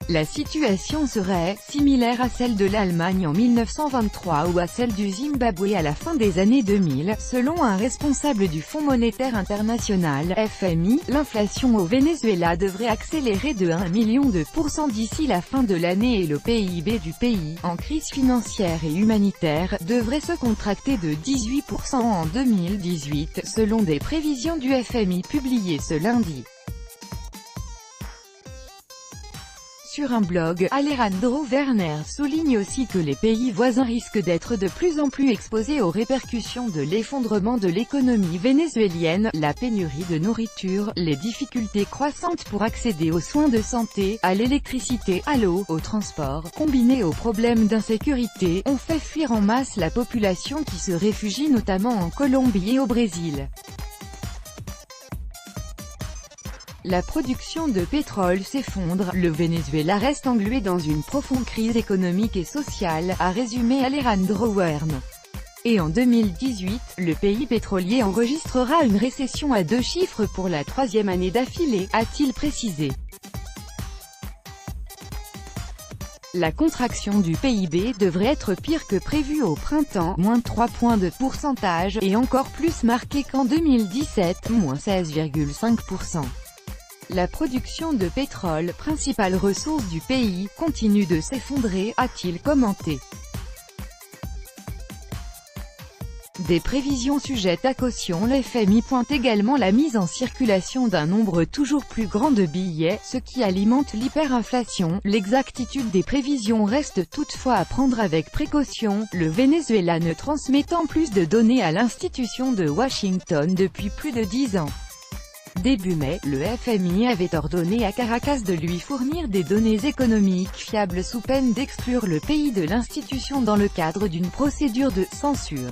La situation serait similaire à celle de l'Allemagne en 1923 ou à celle du Zimbabwe à la fin des années 2000, selon un responsable du Fonds monétaire international (FMI). L'inflation au Venezuela devrait accélérer de 1 million de % d'ici la fin de l'année et le PIB du pays, en crise financière et humanitaire, devrait se contracter de 18% en 2018, selon des prévisions du FMI publiées ce lundi. Sur un blog, Alejandro Werner souligne aussi que les pays voisins risquent d'être de plus en plus exposés aux répercussions de l'effondrement de l'économie vénézuélienne, la pénurie de nourriture, les difficultés croissantes pour accéder aux soins de santé, à l'électricité, à l'eau, au transport, combinées aux problèmes d'insécurité, ont fait fuir en masse la population qui se réfugie notamment en Colombie et au Brésil. La production de pétrole s'effondre, le Venezuela reste englué dans une profonde crise économique et sociale, a résumé Alejandro Werner. Et en 2018, le pays pétrolier enregistrera une récession à 2 chiffres pour la 3e année d'affilée, a-t-il précisé. La contraction du PIB devrait être pire que prévu au printemps, moins 3 points de pourcentage, et encore plus marquée qu'en 2017, moins 16,5%. La production de pétrole, principale ressource du pays, continue de s'effondrer, a-t-il commenté. Des prévisions sujettes à caution. L'FMI pointe également la mise en circulation d'un nombre toujours plus grand de billets, ce qui alimente l'hyperinflation. L'exactitude des prévisions reste toutefois à prendre avec précaution, le Venezuela ne transmettant plus de données à l'institution de Washington depuis plus de 10 ans. Début mai, le FMI avait ordonné à Caracas de lui fournir des données économiques fiables sous peine d'exclure le pays de l'institution dans le cadre d'une procédure de censure.